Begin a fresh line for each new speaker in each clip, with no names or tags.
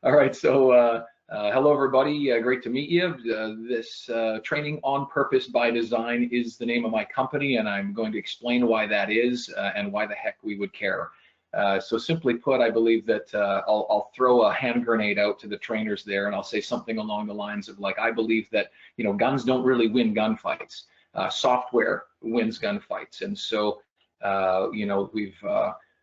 All right, so hello everybody, great to meet you. This Training on Purpose by Design is the name of my company, and I'm going to explain why that is and why the heck we would care. So simply put, I believe that I'll throw a hand grenade out to the trainers there, and I'll say something along the lines of like, I believe that, you know, guns don't really win gunfights. Software wins gunfights, and so you know,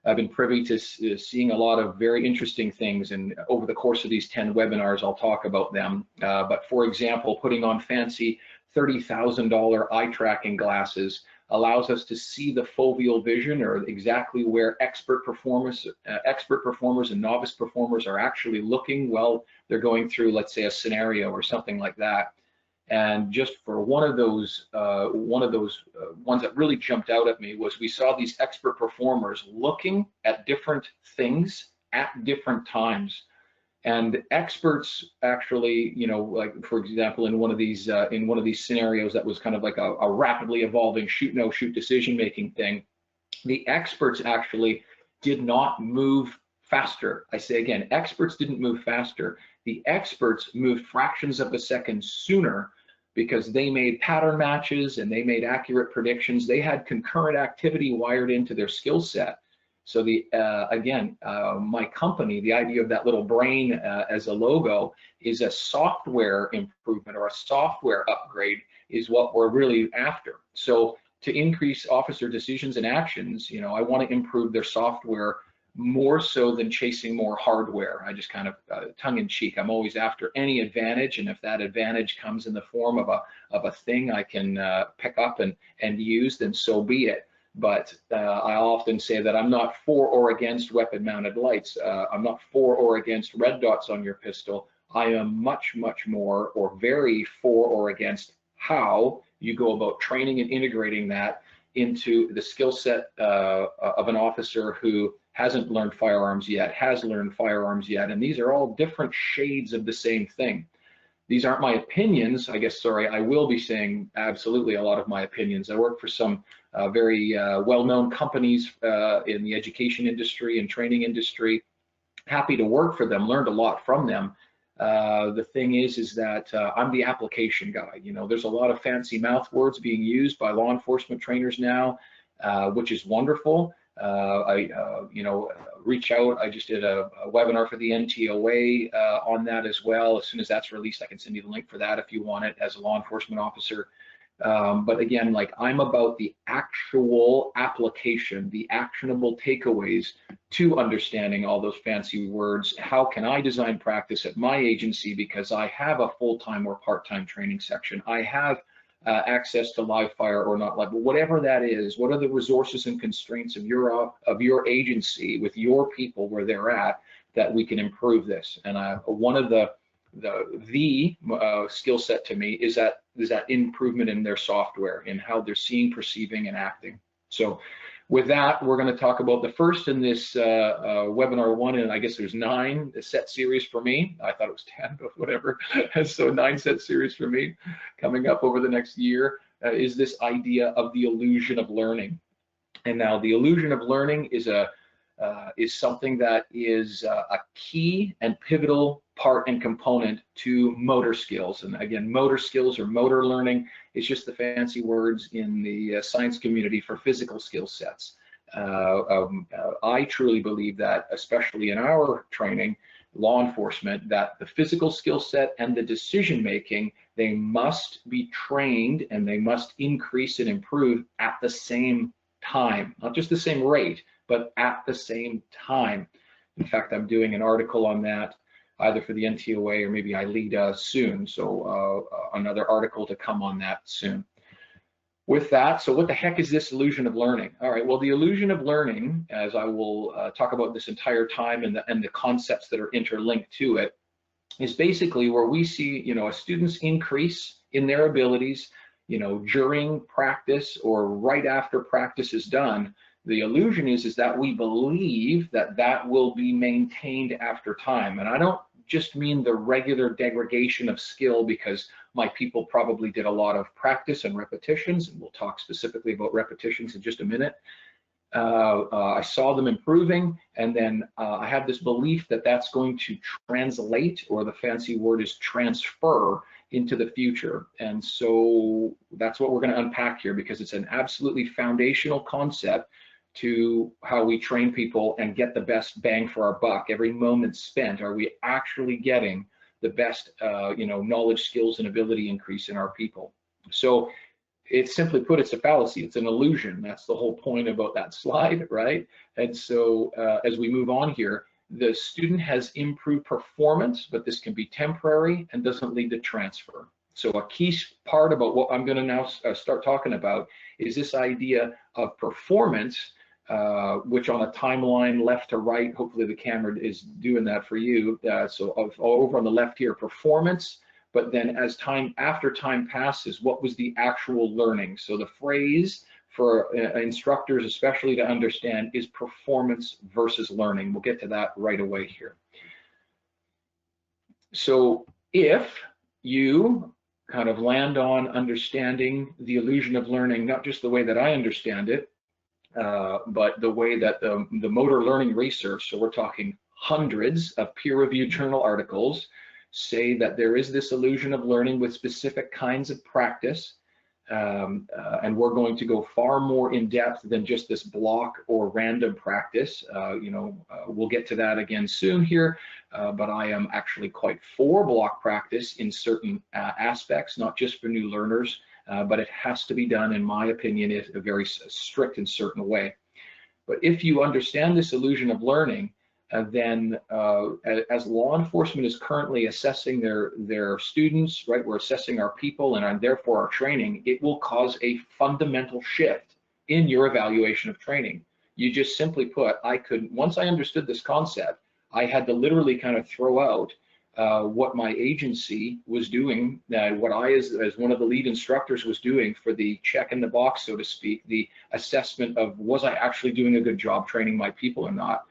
I've been privy to seeing a lot of very interesting things, and over the course of these 10 webinars, I'll talk about them. But for example, putting on fancy $30,000 eye tracking glasses allows us to see the foveal vision, or exactly where expert performers and novice performers are actually looking while they're going through, let's say, a scenario or something like that. And just for one of those ones that really jumped out at me was we saw these expert performers looking at different things at different times. And experts actually, you know, like for example, in one of these scenarios that was kind of like a rapidly evolving shoot-no-shoot decision-making thing, the experts actually did not move faster. I say again, experts didn't move faster. The experts moved fractions of a second sooner because they made pattern matches and they made accurate predictions. They had concurrent activity wired into their skill set. So the again, my company, the idea of that little brain as a logo is a software improvement or a software upgrade is what we're really after. So to increase officer decisions and actions, you know, I want to improve their software more so than chasing more hardware. I just kind of tongue in cheek, I'm always after any advantage, and if that advantage comes in the form of a thing I can pick up and use, then so be it. But I often say that I'm not for or against weapon mounted lights. I'm not for or against red dots on your pistol. I am much more, or very for or against how you go about training and integrating that into the skill set of an officer who hasn't learned firearms yet, has learned firearms yet, and these are all different shades of the same thing. These aren't my opinions, I guess, sorry, I will be saying absolutely a lot of my opinions. I work for some very well-known companies in the education industry and training industry. Happy to work for them, learned a lot from them. The thing is that I'm the application guy. You know, there's a lot of fancy mouth words being used by law enforcement trainers now, which is wonderful. You know, reach out. I just did a webinar for the NTOA on that as well. As soon as that's released, I can send you the link for that if you want it as a law enforcement officer. But again, like, I'm about the actual application, the actionable takeaways to understanding all those fancy words. How can I design practice at my agency because I have a full-time or part-time training section? I have access to live fire or not live, but whatever that is, what are the resources and constraints of your agency with your people where they're at that we can improve this? And one of the skill set to me is that improvement in their software, in how they're seeing, perceiving, and acting. So with that, we're going to talk about the first in this webinar one, and I guess there's 9 set series for me. I thought it was 10, but whatever. So 9 set series for me coming up over the next year is this idea of the illusion of learning. And now the illusion of learning is something that is a key and pivotal part and component to motor skills. And again, motor skills or motor learning is just the fancy words in the science community for physical skill sets. I truly believe that, especially in our training, law enforcement, that the physical skill set and the decision making, they must be trained and they must increase and improve at the same time, not just the same rate, but at the same time. In fact, I'm doing an article on that either for the NTOA or maybe ILEADA soon. So another article to come on that soon. With that, so what the heck is this illusion of learning? All right, well, the illusion of learning, as I will talk about this entire time, and the concepts that are interlinked to it, is basically where we see, you know, a student's increase in their abilities, you know, during practice or right after practice is done. The illusion is that we believe that that will be maintained after time. And I don't just mean the regular degradation of skill, because my people probably did a lot of practice and repetitions, and we'll talk specifically about repetitions in just a minute. I saw them improving, and then I have this belief that that's going to translate, or the fancy word is transfer, into the future. And so that's what we're going to unpack here, because it's an absolutely foundational concept to how we train people and get the best bang for our buck. Every moment spent, are we actually getting the best knowledge, skills, and ability increase in our people? So it's simply put, it's a fallacy, it's an illusion. That's the whole point about that slide, right? And so as we move on here, the student has improved performance, but this can be temporary and doesn't lead to transfer. So a key part about what I'm going to now start talking about is this idea of performance, which on a timeline left to right, hopefully the camera is doing that for you. So over on the left here, performance, but then after time passes, what was the actual learning? So the phrase for instructors especially to understand is performance versus learning. We'll get to that right away here. So if you kind of land on understanding the illusion of learning, not just the way that I understand it, but the way that the motor learning research, so we're talking hundreds of peer-reviewed journal articles, say that there is this illusion of learning with specific kinds of practice, and we're going to go far more in depth than just this block or random practice. We'll get to that again soon here, but I am actually quite for block practice in certain aspects, not just for new learners, but it has to be done, in my opinion, in a very strict and certain way. But if you understand this illusion of learning, then as law enforcement is currently assessing their students, right, we're assessing our people and therefore our training, it will cause a fundamental shift in your evaluation of training. You just simply put, once I understood this concept, I had to literally kind of throw out what my agency was doing, what I as one of the lead instructors was doing for the check in the box, so to speak, the assessment of was I actually doing a good job training my people or not.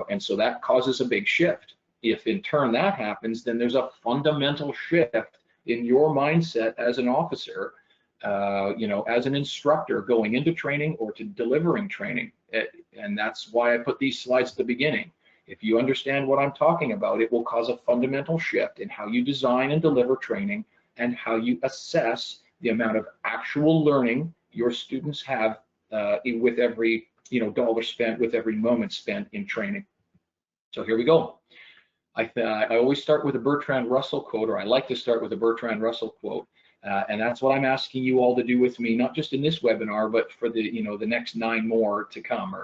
And so that causes a big shift. If in turn that happens, then there's a fundamental shift in your mindset as an officer, as an instructor going into training or to delivering training. And that's why I put these slides at the beginning. If you understand what I'm talking about, it will cause a fundamental shift in how you design and deliver training and how you assess the amount of actual learning your students have with every dollar spent, with every moment spent in training. So here we go. I always start with a Bertrand Russell quote, or I like to start with a Bertrand Russell quote, and that's what I'm asking you all to do with me, not just in this webinar, but for the the next 9 more to come.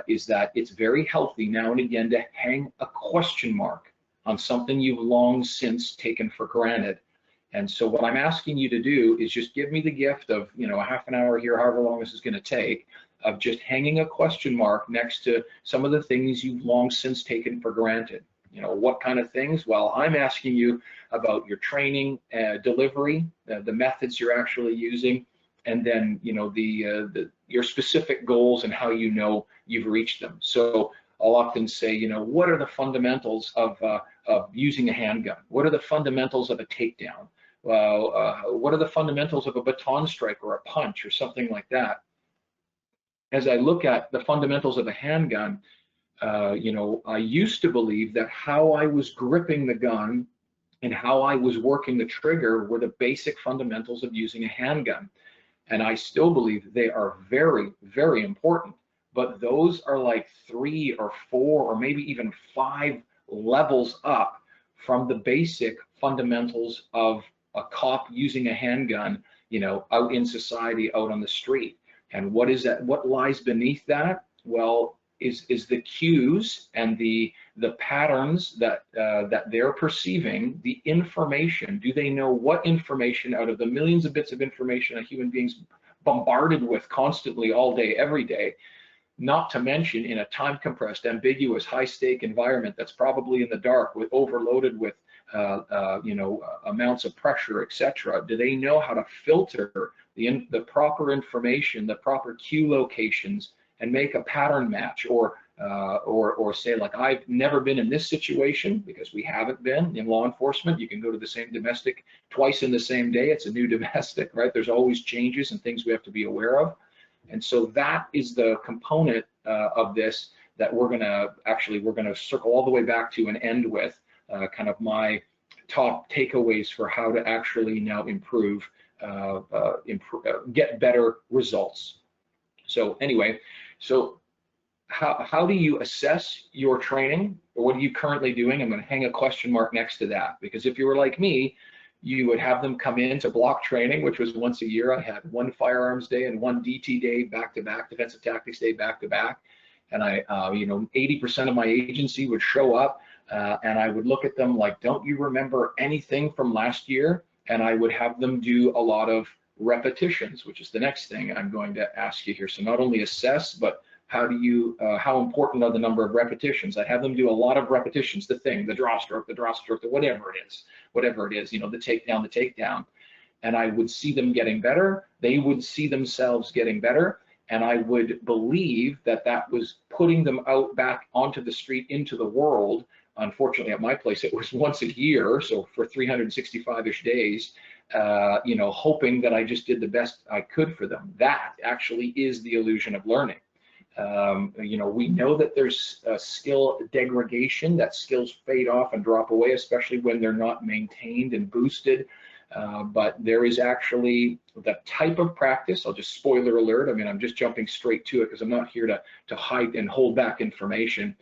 Is that it's very healthy now and again to hang a question mark on something you've long since taken for granted. And so what I'm asking you to do is just give me the gift of a half an hour here, however long this is going to take, of just hanging a question mark next to some of the things you've long since taken for granted. What kind of things? Well, I'm asking you about your training, delivery, the methods you're actually using, and then your specific goals and how you've reached them. So I'll often say, what are the fundamentals of using a handgun? What are the fundamentals of a takedown? What are the fundamentals of a baton strike or a punch or something like that? As I look at the fundamentals of a handgun, I used to believe that how I was gripping the gun and how I was working the trigger were the basic fundamentals of using a handgun. And I still believe they are very, very important, but those are like 3 or 4 or maybe even 5 levels up from the basic fundamentals of a cop using a handgun, out in society, out on the street. And what is that? What lies beneath that? Well, is the cues and the patterns that they're perceiving, the information. Do they know what information out of the millions of bits of information a human being's bombarded with constantly all day, every day? Not to mention in a time compressed, ambiguous, high stake environment that's probably in the dark, overloaded with amounts of pressure, etc. Do they know how to filter the proper information, the proper cue locations, and make a pattern match, or say, like, I've never been in this situation, because we haven't been in law enforcement. You can go to the same domestic twice in the same day. It's a new domestic, right? There's always changes and things we have to be aware of. And so that is the component of this that we're going to circle all the way back to and end with kind of my top takeaways for how to actually now improve, get better results. So anyway, so how do you assess your training? Or what are you currently doing? I'm going to hang a question mark next to that, because if you were like me, you would have them come in to block training, which was once a year. I had one firearms day and one DT day back to back, defensive tactics day back to back. And I, 80% of my agency would show up and I would look at them like, don't you remember anything from last year? And I would have them do a lot of repetitions, which is the next thing I'm going to ask you here. So not only assess, but how important are the number of repetitions? I have them do a lot of repetitions, the draw stroke, whatever it is, the takedown. And I would see them getting better. They would see themselves getting better. And I would believe that that was putting them out back onto the street, into the world. Unfortunately, at my place, it was once a year. So for 365-ish days, hoping that I just did the best I could for them. That actually is the illusion of learning. We know that there's skill degradation, that skills fade off and drop away, especially when they're not maintained and boosted. But there is actually the type of practice. I'll just spoiler alert. I mean, I'm just jumping straight to it because I'm not here to hide and hold back information.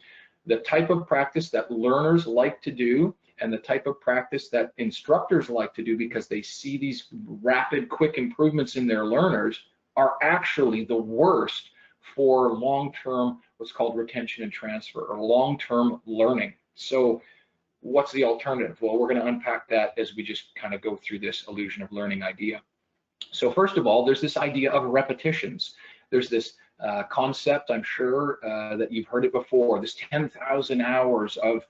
The type of practice that learners like to do and the type of practice that instructors like to do because they see these rapid, quick improvements in their learners are actually the worst for long-term, what's called retention and transfer, or long-term learning. So what's the alternative? Well, we're going to unpack that as we just kind of go through this illusion of learning idea. So first of all, there's this idea of repetitions. There's this concept, I'm sure that you've heard it before, this 10,000 hours of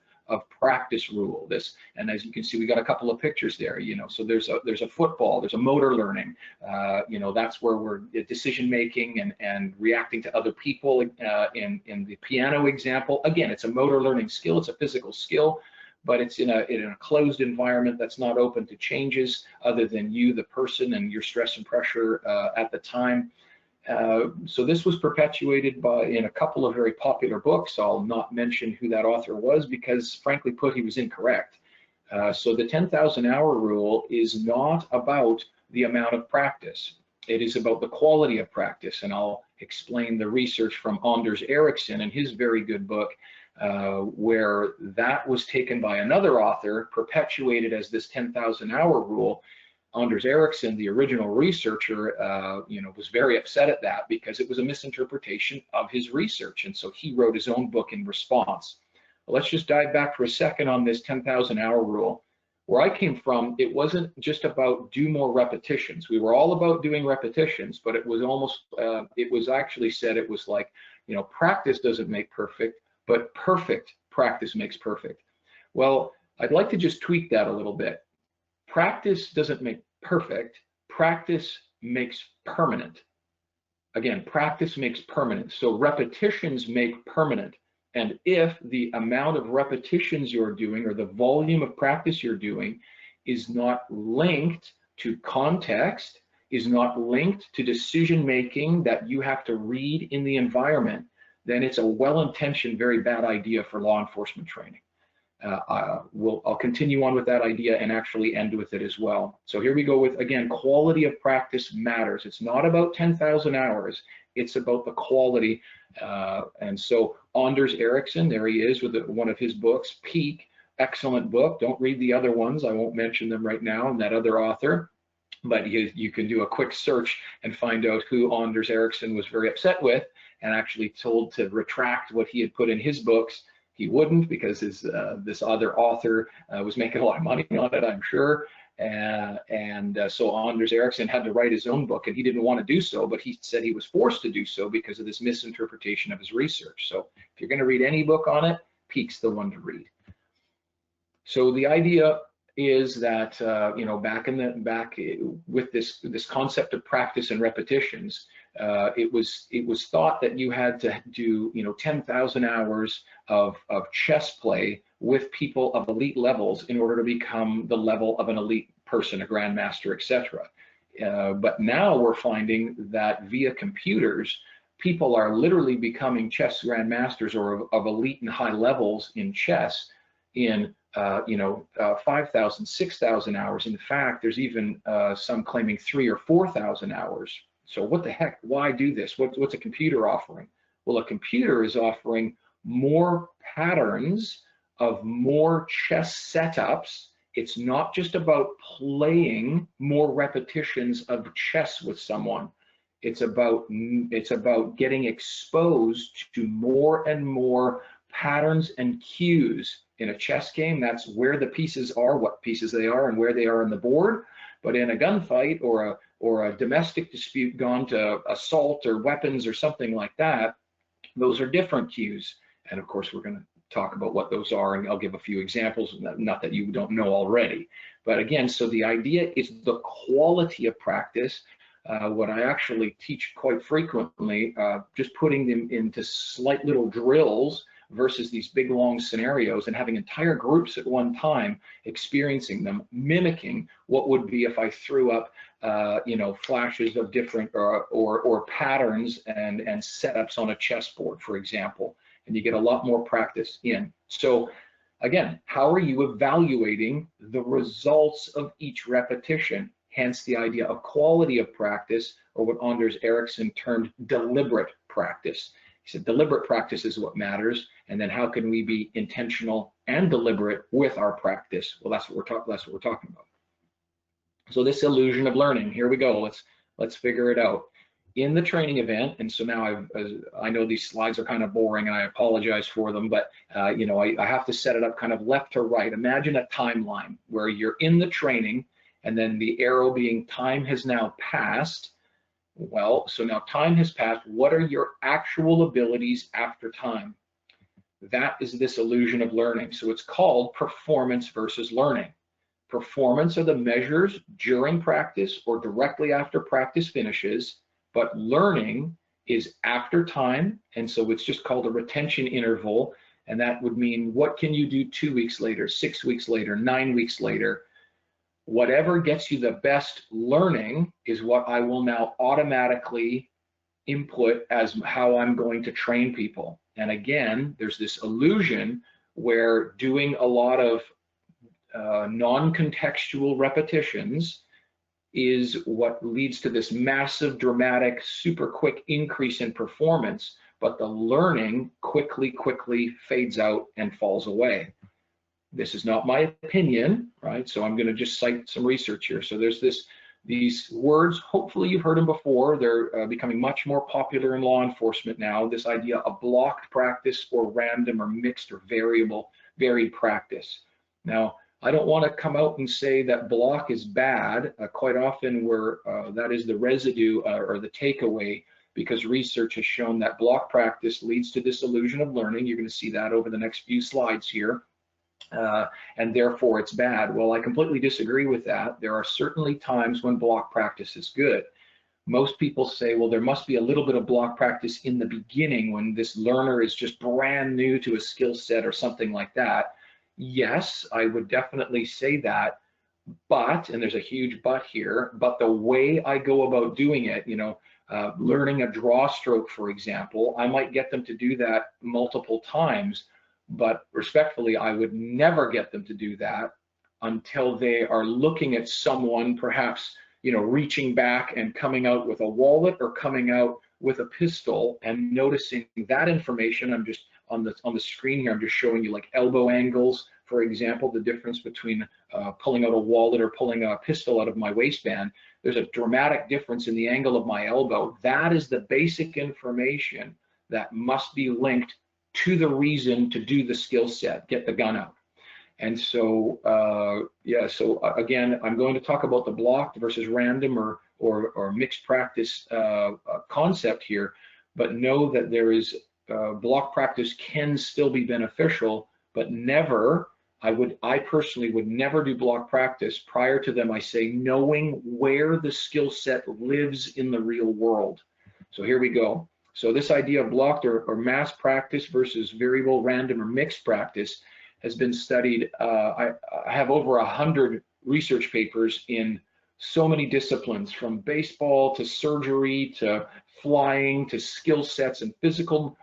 practice rule. And as you can see, we got a couple of pictures there. So there's a football, there's a motor learning. That's where we're decision making and reacting to other people. In the piano example, again, it's a motor learning skill. It's a physical skill, but it's in a closed environment that's not open to changes other than you, the person, and your stress and pressure at the time. So this was perpetuated in a couple of very popular books. I'll not mention who that author was because, frankly put, he was incorrect. So the 10,000 hour rule is not about the amount of practice. It is about the quality of practice, and I'll explain the research from Anders Ericsson in his very good book, where that was taken by another author, perpetuated as this 10,000 hour rule. Anders Ericsson, the original researcher, was very upset at that because it was a misinterpretation of his research, and so he wrote his own book in response. Well, let's just dive back for a second on this 10,000 hour rule. Where I came from, it wasn't just about do more repetitions. We were all about doing repetitions, but it was actually said, it was like, practice doesn't make perfect, but perfect practice makes perfect. Well, I'd like to just tweak that a little bit. Practice doesn't make perfect, practice makes permanent. Again, practice makes permanent. So repetitions make permanent. And if the amount of repetitions you're doing or the volume of practice you're doing is not linked to context, is not linked to decision making that you have to read in the environment, then it's a well-intentioned, very bad idea for law enforcement training. I'll continue on with that idea and actually end with it as well. So here we go with, again, quality of practice matters. It's not about 10,000 hours. It's about the quality. And so Anders Ericsson, there he is with one of his books, Peak, excellent book. Don't read the other ones. I won't mention them right now, and that other author. But you can do a quick search and find out who Anders Ericsson was very upset with and actually told to retract what he had put in his books. He wouldn't, because this other author was making a lot of money on it, I'm sure. So Anders Ericsson had to write his own book, and he didn't want to do so, but he said he was forced to do so because of this misinterpretation of his research. So if you're going to read any book on it, Peak's the one to read. So the idea is that back with this concept of practice and repetitions, it was thought that you had to do 10,000 hours of chess play with people of elite levels in order to become the level of an elite person, a grandmaster, etc. But now we're finding that via computers, people are literally becoming chess grandmasters or of elite and high levels in chess in 5,000, 6,000 hours. In fact, there's even some claiming 3,000 or 4,000 hours. So what the heck? Why do this? What's a computer offering? Well, a computer is offering more patterns of more chess setups. It's not just about playing more repetitions of chess with someone. It's about getting exposed to more and more patterns and cues. In a chess game, that's where the pieces are, what pieces they are, and where they are on the board. But in a gunfight or a domestic dispute gone to assault or weapons or something like that, those are different cues. And of course, we're going to talk about what those are, and I'll give a few examples, not that you don't know already. But again, so the idea is the quality of practice. What I actually teach quite frequently, just putting them into slight little drills versus these big long scenarios, and having entire groups at one time experiencing them, mimicking what would be if I threw up flashes of different or patterns and setups on a chessboard, for example, and you get a lot more practice in. So again, how are you evaluating the results of each repetition? Hence the idea of quality of practice, or what Anders Ericsson termed deliberate practice. He said deliberate practice is what matters, and then how can we be intentional and deliberate with our practice? Well, that's what we're talking about. So this illusion of learning, here we go. Let's figure it out. In the training event, and so now I know these slides are kind of boring, and I apologize for them, but I have to set it up kind of left to right. Imagine a timeline where you're in the training, and then the arrow being time has now passed. Well, so now time has passed. What are your actual abilities after time? That is this illusion of learning. So it's called performance versus learning. Performance are the measures during practice or directly after practice finishes, but learning is after time, and so it's just called a retention interval, and that would mean what can you do 2 weeks later, 6 weeks later, 9 weeks later. Whatever gets you the best learning is what I will now automatically input as how I'm going to train people. And again, there's this illusion where doing a lot of non-contextual repetitions is what leads to this massive, dramatic, super quick increase in performance, but the learning quickly fades out and falls away. This is not my opinion, right? So I'm going to just cite some research here. So there's these words, hopefully you've heard them before. They're becoming much more popular in law enforcement now. This idea of blocked practice or random or mixed or varied practice. Now, I don't want to come out and say that block is bad. Quite often that is the residue or the takeaway, because research has shown that block practice leads to this illusion of learning. You're going to see that over the next few slides here. And therefore it's bad. Well, I completely disagree with that. There are certainly times when block practice is good. Most people say, well, there must be a little bit of block practice in the beginning when this learner is just brand new to a skill set or something like that. Yes, I would definitely say that, but, and there's a huge but here, but the way I go about doing it, learning a draw stroke, for example, I might get them to do that multiple times, but respectfully, I would never get them to do that until they are looking at someone perhaps, reaching back and coming out with a wallet or coming out with a pistol, and noticing that information. I'm just on the screen here, I'm just showing you like elbow angles, for example, the difference between pulling out a wallet or pulling a pistol out of my waistband. There's a dramatic difference in the angle of my elbow. That is the basic information that must be linked to the reason to do the skill set, get the gun out. And so, so again, I'm going to talk about the blocked versus random or mixed practice concept here, but know that there is block practice can still be beneficial, but never, I personally would never do block practice prior to them, I say, knowing where the skill set lives in the real world. So here we go. So this idea of blocked or mass practice versus variable, random, or mixed practice has been studied. I have over 100 research papers in so many disciplines, from baseball to surgery to flying to skill sets and physical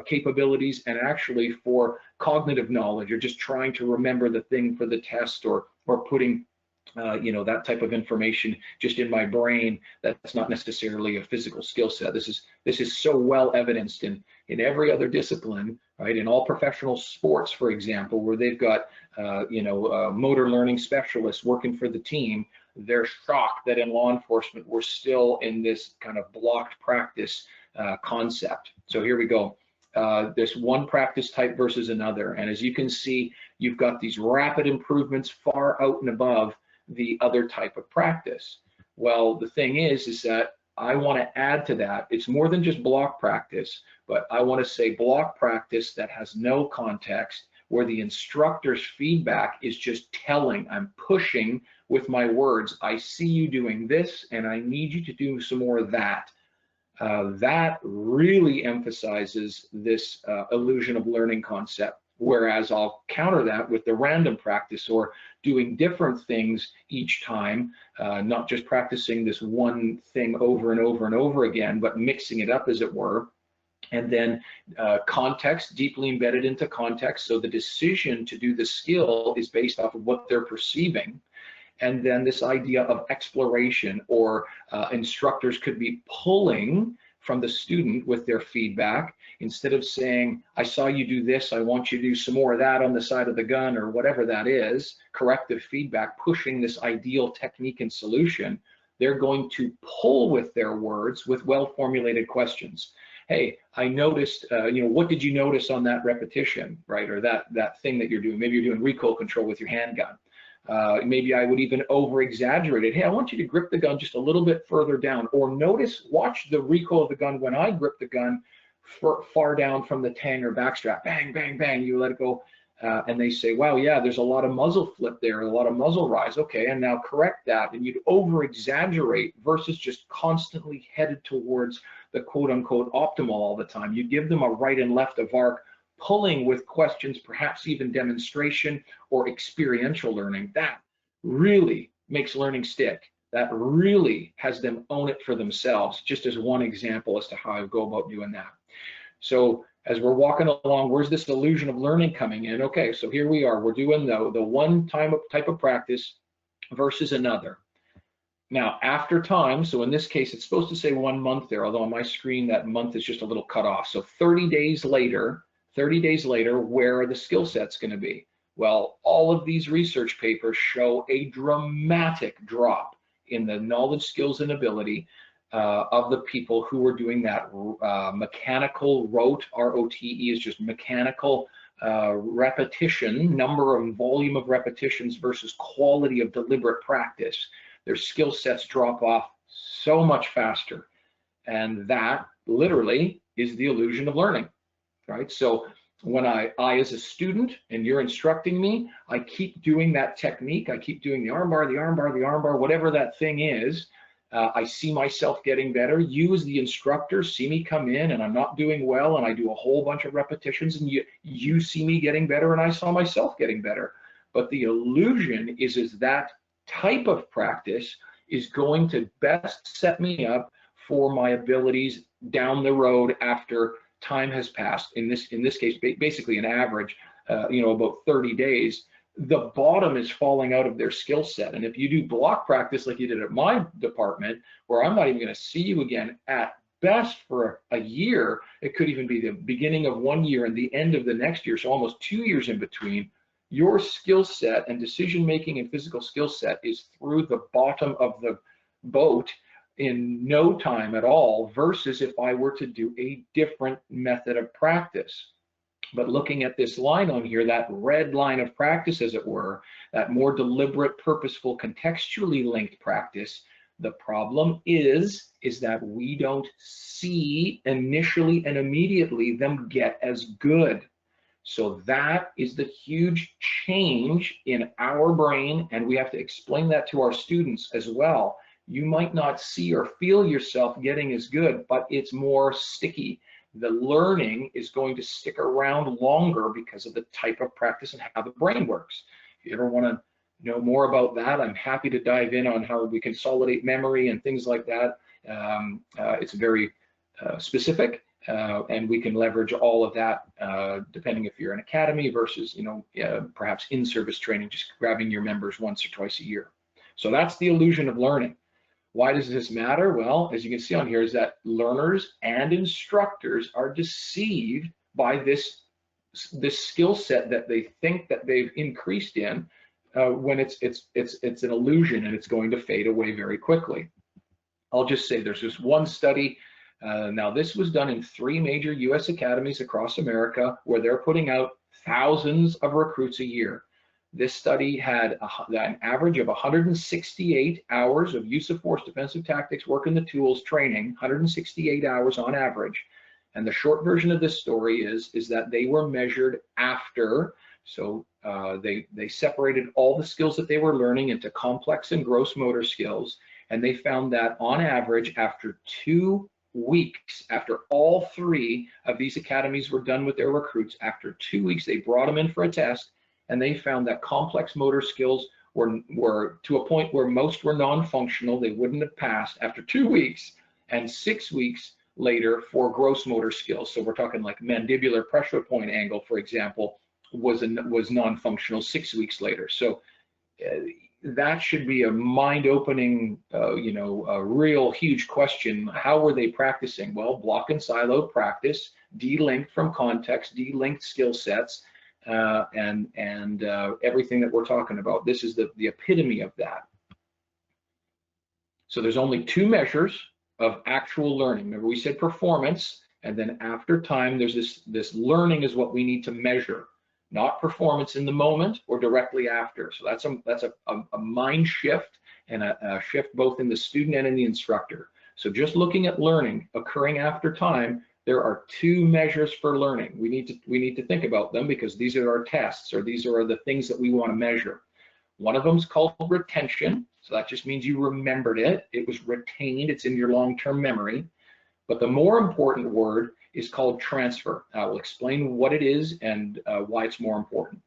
capabilities, and actually for cognitive knowledge, or just trying to remember the thing for the test, or putting that type of information just in my brain. That's not necessarily a physical skill set. This is so well evidenced in every other discipline, right? In all professional sports, for example, where they've got motor learning specialists working for the team. They're shocked that in law enforcement we're still in this kind of blocked practice concept. So here we go. There's one practice type versus another, and as you can see, you've got these rapid improvements far out and above the other type of practice. Well, the thing is that I want to add to that. It's more than just block practice, but I want to say block practice that has no context, where the instructor's feedback is just telling, I'm pushing with my words, I see you doing this and I need you to do some more of that. That really emphasizes this illusion of learning concept. Whereas I'll counter that with the random practice, or doing different things each time, not just practicing this one thing over and over and over again, but mixing it up, as it were. And then context, deeply embedded into context. So the decision to do the skill is based off of what they're perceiving. And then this idea of exploration, or instructors could be pulling from the student with their feedback, instead of saying, I saw you do this, I want you to do some more of that on the side of the gun, or whatever that is, corrective feedback, pushing this ideal technique and solution. They're going to pull with their words with well-formulated questions. Hey, I noticed, what did you notice on that repetition, right? Or that thing that you're doing. Maybe you're doing recoil control with your handgun. Maybe I would even over-exaggerate it. Hey, I want you to grip the gun just a little bit further down, or watch the recoil of the gun when I grip the gun far down from the tang or backstrap. Bang, bang, bang, you let it go. And they say, wow, yeah, there's a lot of muzzle flip there, a lot of muzzle rise. Okay, and now correct that. And you'd over-exaggerate versus just constantly headed towards the quote-unquote optimal all the time. You give them a right and left of arc, pulling with questions, perhaps even demonstration or experiential learning. That really makes learning stick. That really has them own it for themselves, just as one example as to how I go about doing that. So as we're walking along, where's this illusion of learning coming in? Okay, so here we are. We're doing the one type of practice versus another. Now, after time, so in this case, it's supposed to say 1 month there, although on my screen that month is just a little cut off. So 30 days later, where are the skill sets going to be? Well, all of these research papers show a dramatic drop in the knowledge, skills, and ability of the people who were doing that mechanical rote. ROTE is just mechanical repetition, number and volume of repetitions versus quality of deliberate practice. Their skill sets drop off so much faster. And that literally is the illusion of learning, right? So when I as a student, and you're instructing me, I keep doing that technique. I keep doing the armbar, whatever that thing is. I see myself getting better. You as the instructor see me come in and I'm not doing well, and I do a whole bunch of repetitions, and you see me getting better and I saw myself getting better. But the illusion is that type of practice is going to best set me up for my abilities down the road after time has passed. In this case, basically an average, about 30 days. The bottom is falling out of their skill set. And if you do block practice like you did at my department, where I'm not even going to see you again at best for a year, it could even be the beginning of 1 year and the end of the next year, so almost 2 years in between. Your skill set and decision making and physical skill set is through the bottom of the boat in no time at all, versus if I were to do a different method of practice. But looking at this line on here, that red line of practice, as it were, that more deliberate, purposeful, contextually linked practice, the problem is that we don't see initially and immediately them get as good. So that is the huge change in our brain, and we have to explain that to our students as well. You might not see or feel yourself getting as good, but it's more sticky. The learning is going to stick around longer because of the type of practice and how the brain works. If you ever want to know more about that, I'm happy to dive in on how we consolidate memory and things like that. It's very specific, and we can leverage all of that depending if you're an academy versus, perhaps in-service training, just grabbing your members once or twice a year. So that's the illusion of learning. Why does this matter? Well, as you can see on here, is that learners and instructors are deceived by this skill set that they think that they've increased in, when it's an illusion, and it's going to fade away very quickly. I'll just say there's just one study. Now, this was done in 3 major US academies across America, where they're putting out thousands of recruits a year. This study had an average of 168 hours of use of force, defensive tactics, work in the tools training, 168 hours on average. And the short version of this story is that they were measured after. So they separated all the skills that they were learning into complex and gross motor skills. And they found that on average, after 2 weeks, after all 3 of these academies were done with their recruits, after 2 weeks, they brought them in for a test, and they found that complex motor skills were to a point where most were non-functional. They wouldn't have passed after 2 weeks, and 6 weeks later for gross motor skills. So we're talking like mandibular pressure point angle, for example, was non-functional 6 weeks later. So that should be a mind-opening, a real huge question. How were they practicing? Well, block and silo practice, de-linked from context, de-linked skill sets, and everything that we're talking about. This is the epitome of that. So there's only 2 measures of actual learning. Remember, we said performance, and then after time, there's this learning is what we need to measure, not performance in the moment or directly after. So that's a mind shift, and a shift both in the student and in the instructor. So just looking at learning occurring after time, there are 2 measures for learning. We need to think about them, because these are our tests, or these are the things that we want to measure. One of them is called retention. So that just means you remembered it. It was retained. It's in your long-term memory. But the more important word is called transfer. I will explain what it is and why it's more important.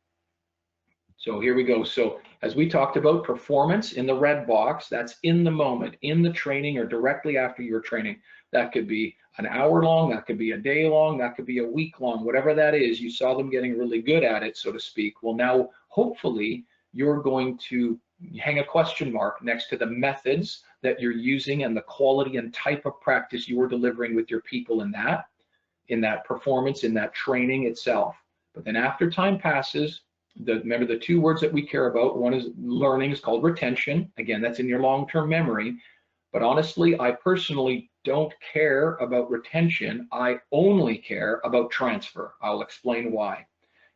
So here we go. So as we talked about performance in the red box, that's in the moment, in the training, or directly after your training. That could be an hour long, that could be a day long, that could be a week long, whatever that is. You saw them getting really good at it, so to speak. Well, now hopefully you're going to hang a question mark next to the methods that you're using and the quality and type of practice you are delivering with your people in that performance, in that training itself. But then after time passes, remember the 2 words that we care about. One is learning, is called retention. Again, that's in your long-term memory. But honestly, I personally don't care about retention. I only care about transfer. I'll explain why.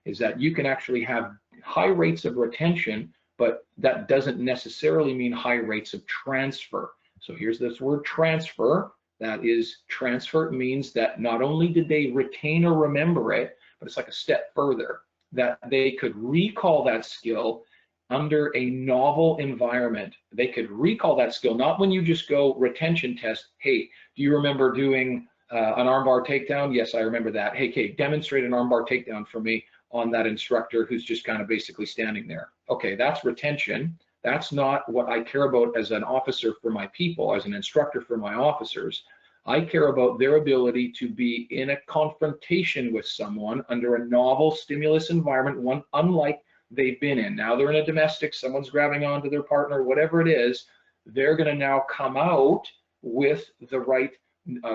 Is that you can actually have high rates of retention, but that doesn't necessarily mean high rates of transfer. So here's this word transfer. That is, transfer means that not only did they retain or remember it, but it's like a step further, that they could recall that skill under a novel environment. They could recall that skill, not when you just go retention test. Hey, do you remember doing an armbar takedown? Yes, I remember that. Hey, Kate, demonstrate an armbar takedown for me on that instructor who's just kind of basically standing there. Okay, that's retention. That's not what I care about as an officer for my people, as an instructor for my officers. I care about their ability to be in a confrontation with someone under a novel stimulus environment, one unlike they've been in. Now they're in a domestic, someone's grabbing onto their partner, whatever it is, they're going to now come out with the right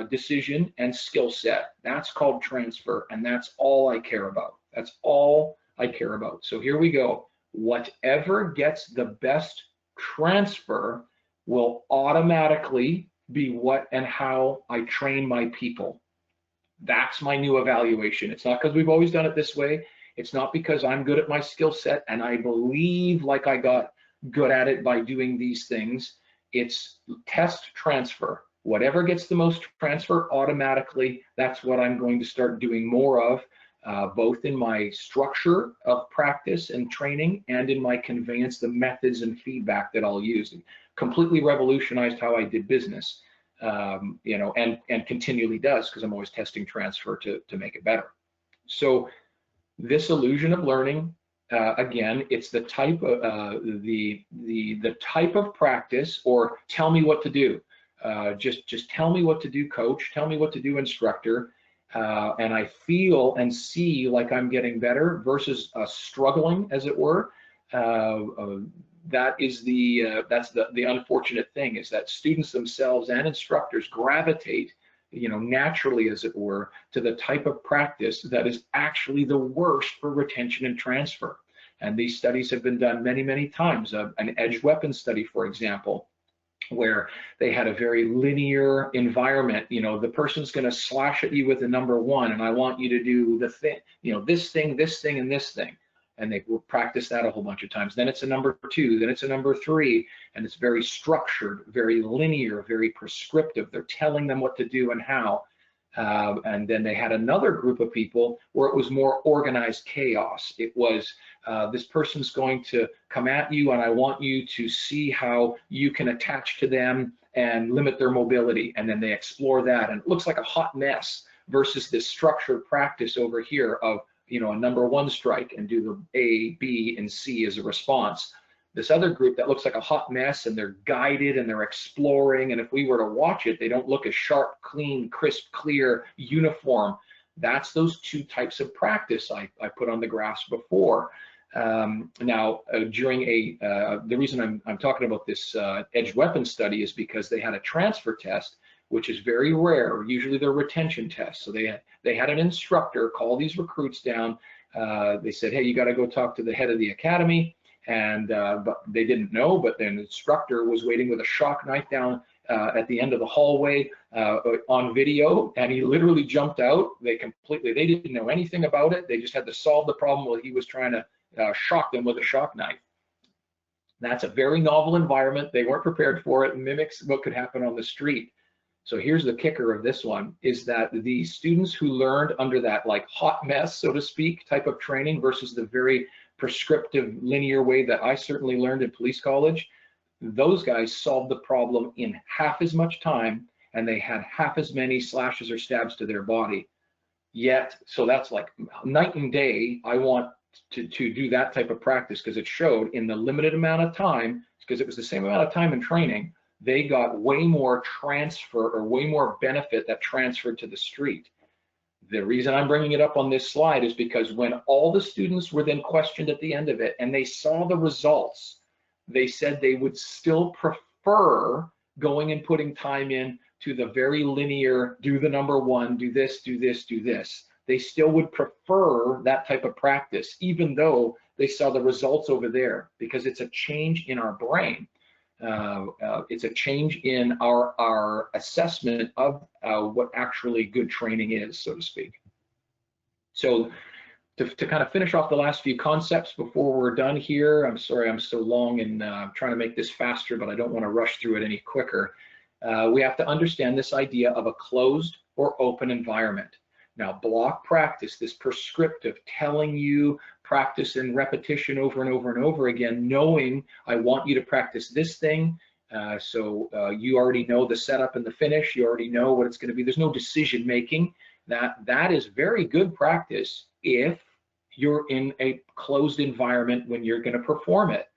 decision and skill set. That's called transfer, and that's all I care about. That's all I care about. So here we go. Whatever gets the best transfer will automatically be what and how I train my people. That's my new evaluation. It's not because we've always done it this way. It's not because I'm good at my skill set and I believe like I got good at it by doing these things. It's test transfer. Whatever gets the most transfer automatically, that's what I'm going to start doing more of, both in my structure of practice and training and in my conveyance, the methods and feedback that I'll use. It completely revolutionized how I did business, and continually does, because I'm always testing transfer to make it better. So this illusion of learning again, it's the type of the type of practice, or tell me what to do. Just tell me what to do, coach. Tell me what to do, instructor. And I feel and see like I'm getting better versus struggling, as it were. That is that's the unfortunate thing, is that students themselves and instructors gravitate, naturally, as it were, to the type of practice that is actually the worst for retention and transfer. And these studies have been done many, many times. An edge weapon study, for example, where they had a very linear environment. The person's going to slash at you with a number 1, and I want you to do the thing, this thing, this thing, and this thing. And they will practice that a whole bunch of times. Then it's a number 2, then it's a number 3, and it's very structured, very linear, very prescriptive. They're telling them what to do and how. And then they had another group of people where it was more organized chaos. It was, this person's going to come at you, and I want you to see how you can attach to them and limit their mobility. And then they explore that, and it looks like a hot mess versus this structured practice over here of, a number 1 strike, and do the A, B, and C as a response. This other group that looks like a hot mess, and they're guided and they're exploring, and if we were to watch it, they don't look as sharp, clean, crisp, clear, uniform. That's those 2 types of practice I put on the graphs before. Now, during the reason I'm talking about this edge weapon study is because they had a transfer test, which is very rare. Usually they're retention tests. So they had an instructor call these recruits down. They said, hey, you got to go talk to the head of the academy. And but they didn't know, but then the instructor was waiting with a shock knife down at the end of the hallway on video, and he literally jumped out. They didn't know anything about it. They just had to solve the problem while he was trying to shock them with a shock knife. That's a very novel environment. They weren't prepared for it. It mimics what could happen on the street. So here's the kicker of this one, is that the students who learned under that like hot mess, so to speak, type of training versus the very prescriptive linear way that I certainly learned in police college, those guys solved the problem in half as much time, and they had half as many slashes or stabs to their body. Yet, so that's like night and day. I want to do that type of practice because it showed in the limited amount of time, because it was the same amount of time in training, they got way more transfer, or way more benefit that transferred to the street. The reason I'm bringing it up on this slide is because when all the students were then questioned at the end of it and they saw the results, they said they would still prefer going and putting time in to the very linear, do the number 1, do this, do this, do this. They still would prefer that type of practice, even though they saw the results over there, because it's a change in our brain. It's a change in our assessment of what actually good training is, so to speak. So to kind of finish off the last few concepts before we're done here, I'm sorry I'm so long, and I'm trying to make this faster, but I don't want to rush through it any quicker. We have to understand this idea of a closed or open environment. Now, block practice, this prescriptive, telling you practice and repetition over and over and over again, knowing I want you to practice this thing. So you already know the setup and the finish. You already know what it's going to be. There's no decision making. That is very good practice if you're in a closed environment when you're going to perform it.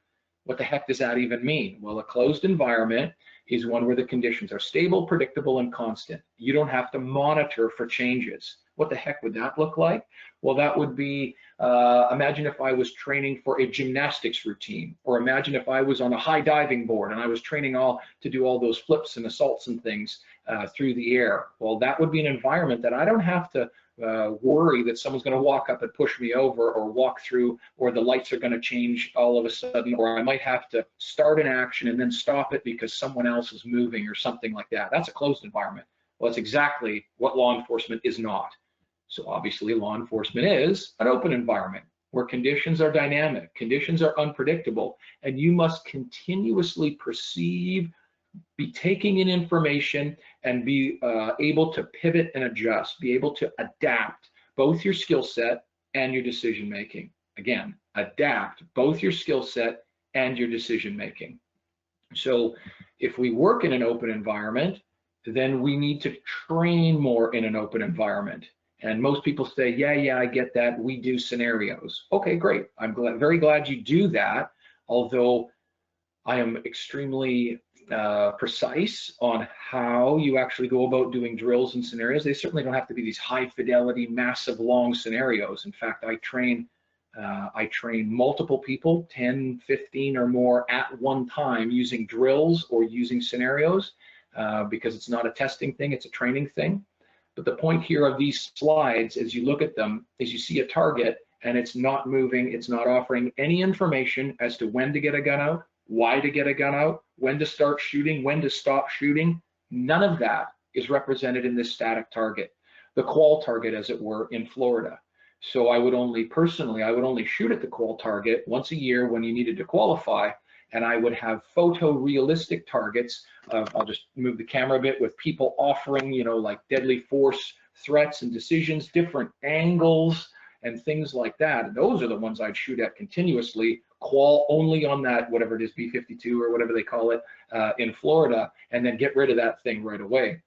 What the heck does that even mean? Well, a closed environment is one where the conditions are stable, predictable, and constant. You don't have to monitor for changes. What the heck would that look like? Well, that would be, imagine if I was training for a gymnastics routine, or imagine if I was on a high diving board and I was training to do all those flips and assaults and things through the air. Well, that would be an environment that I don't have to worry that someone's going to walk up and push me over, or walk through, or the lights are going to change all of a sudden, or I might have to start an action and then stop it because someone else is moving or something like that. That's a closed environment. Well, that's exactly what law enforcement is not. So obviously law enforcement is an open environment where conditions are dynamic, conditions are unpredictable, and you must continuously perceive, be taking in information, and be able to pivot and adjust, be able to adapt both your skill set and your decision making. Again, adapt both your skill set and your decision making. So if we work in an open environment, then we need to train more in an open environment. And most people say, yeah, I get that. We do scenarios. Okay, great. I'm very glad you do that. Although I am extremely precise on how you actually go about doing drills and scenarios. They certainly don't have to be these high fidelity, massive, long scenarios. In fact, I train multiple people, 10, 15 or more at one time, using drills or using scenarios, because it's not a testing thing, it's a training thing. But the point here of these slides, as you look at them, is you see a target and it's not moving, it's not offering any information as to when to get a gun out, why to get a gun out, when to start shooting, when to stop shooting. None of that is represented in this static target, the qual target, as it were, in Florida. So I would only shoot at the qual target once a year when you needed to qualify, and I would have photorealistic targets. I'll just move the camera a bit, with people offering, like deadly force threats and decisions, different angles and things like that. And those are the ones I'd shoot at continuously, qual only on that, whatever it is, B-52 or whatever they call it, in Florida, and then get rid of that thing right away.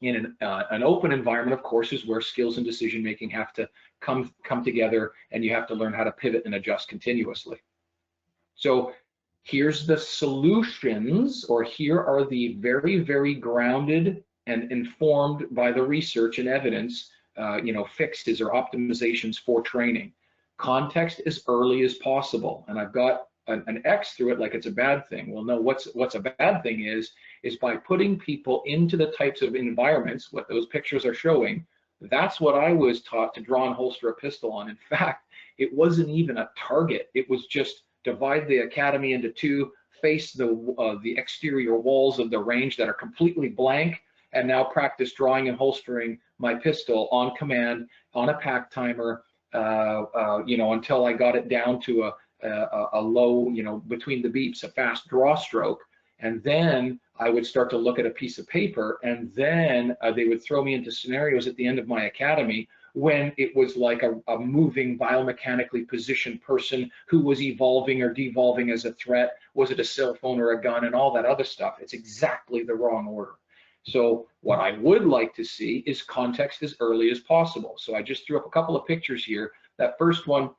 In an open environment, of course, is where skills and decision making have to come together, and you have to learn how to pivot and adjust continuously. So here's the solutions, or here are the very, very grounded and informed by the research and evidence, fixes or optimizations for training. Context as early as possible, and I've got an X through it like it's a bad thing. Well, no, what's a bad thing is by putting people into the types of environments, what those pictures are showing. That's what I was taught to draw and holster a pistol on. In fact, it wasn't even a target. It was just divide the academy into two, face the exterior walls of the range that are completely blank, and now practice drawing and holstering my pistol on command on a pack timer, until I got it down to a low, between the beeps, a fast draw stroke. And then I would start to look at a piece of paper, and then they would throw me into scenarios at the end of my academy when it was like a moving, biomechanically positioned person who was evolving or devolving as a threat. Was it a cell phone or a gun, and all that other stuff? It's exactly the wrong order. So what I would like to see is context as early as possible. So I just threw up a couple of pictures here. That first one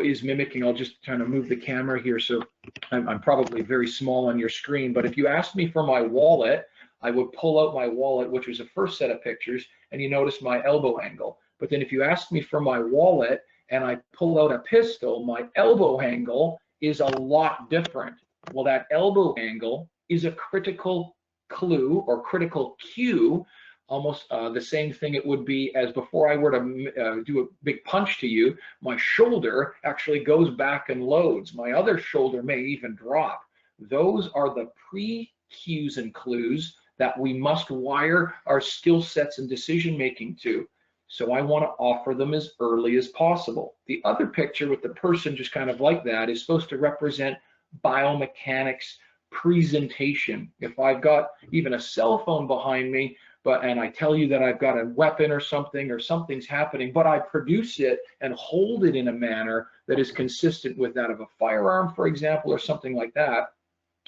is mimicking, I'll just kind of move the camera here, so I'm probably very small on your screen, but if you asked me for my wallet, I would pull out my wallet, which was the first set of pictures, and you notice my elbow angle. But then if you ask me for my wallet and I pull out a pistol, my elbow angle is a lot different. Well, that elbow angle is a critical clue or critical cue, almost the same thing it would be as before I were to do a big punch to you, my shoulder actually goes back and loads. My other shoulder may even drop. Those are the pre-cues and clues that we must wire our skill sets and decision making to. So I want to offer them as early as possible. The other picture with the person just kind of like that is supposed to represent biomechanics presentation. If I've got even a cell phone behind me, and I tell you that I've got a weapon or something's happening, but I produce it and hold it in a manner that is consistent with that of a firearm, for example, or something like that,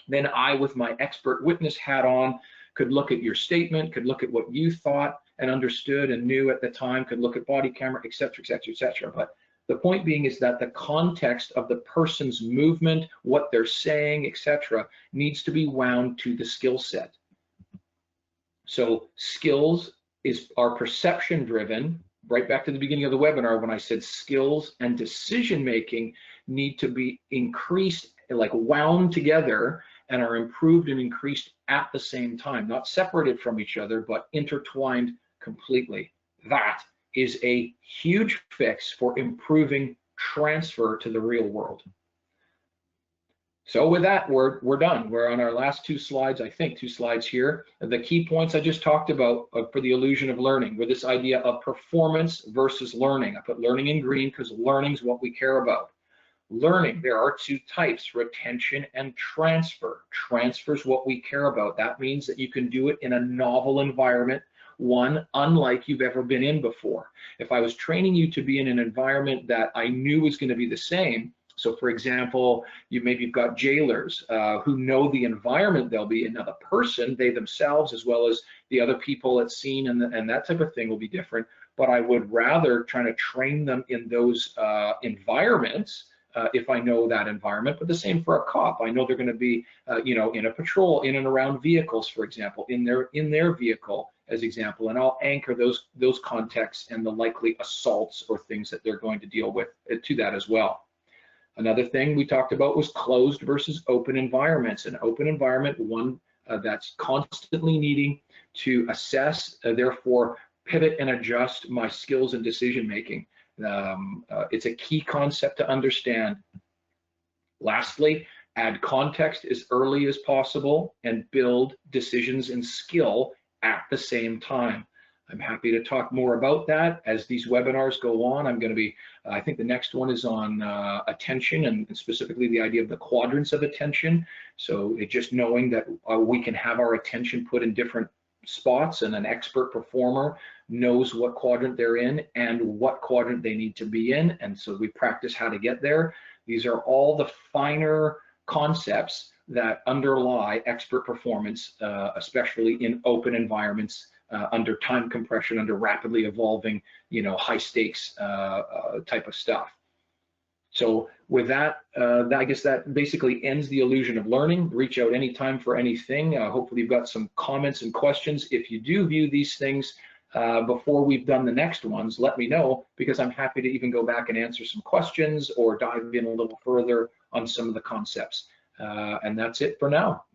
then I, with my expert witness hat on, could look at your statement, could look at what you thought and understood and knew at the time, could look at body camera, et cetera, et cetera, et cetera. But the point being is that the context of the person's movement, what they're saying, et cetera, needs to be wound to the skill set. So skills are perception driven, right back to the beginning of the webinar when I said skills and decision making need to be increased, like wound together, and are improved and increased at the same time, not separated from each other, but intertwined completely. That is a huge fix for improving transfer to the real world. So with that, we're done. We're on our last two slides, I think, 2 slides here. The key points I just talked about for the illusion of learning, with this idea of performance versus learning. I put learning in green because learning is what we care about. Learning, there are 2 types, retention and transfer. Transfer is what we care about. That means that you can do it in a novel environment, one unlike you've ever been in before. If I was training you to be in an environment that I knew was going to be the same, so for example, you've got jailers who know the environment they'll be in. Now the person, they themselves, as well as the other people at scene and that type of thing will be different. but I would rather try to train them in those environments if I know that environment. But the same for a cop. I know they're going to be, in a patrol, in and around vehicles, for example, in their vehicle, as example, and I'll anchor those contexts and the likely assaults or things that they're going to deal with to that as well. Another thing we talked about was closed versus open environments. An open environment, one that's constantly needing to assess, therefore pivot and adjust my skills and decision making. It's a key concept to understand. Lastly, add context as early as possible and build decisions and skill at the same time. I'm happy to talk more about that as these webinars go on. I'm going to be, I think the next one is on attention, and specifically the idea of the quadrants of attention. So just knowing that we can have our attention put in different spots, and an expert performer knows what quadrant they're in and what quadrant they need to be in. And so we practice how to get there. These are all the finer concepts that underlie expert performance, especially in open environments, under time compression, under rapidly evolving, high stakes type of stuff. So with that, I guess that basically ends the illusion of learning. Reach out anytime for anything. Hopefully you've got some comments and questions. If you do view these things before we've done the next ones, let me know, because I'm happy to even go back and answer some questions or dive in a little further on some of the concepts. And that's it for now.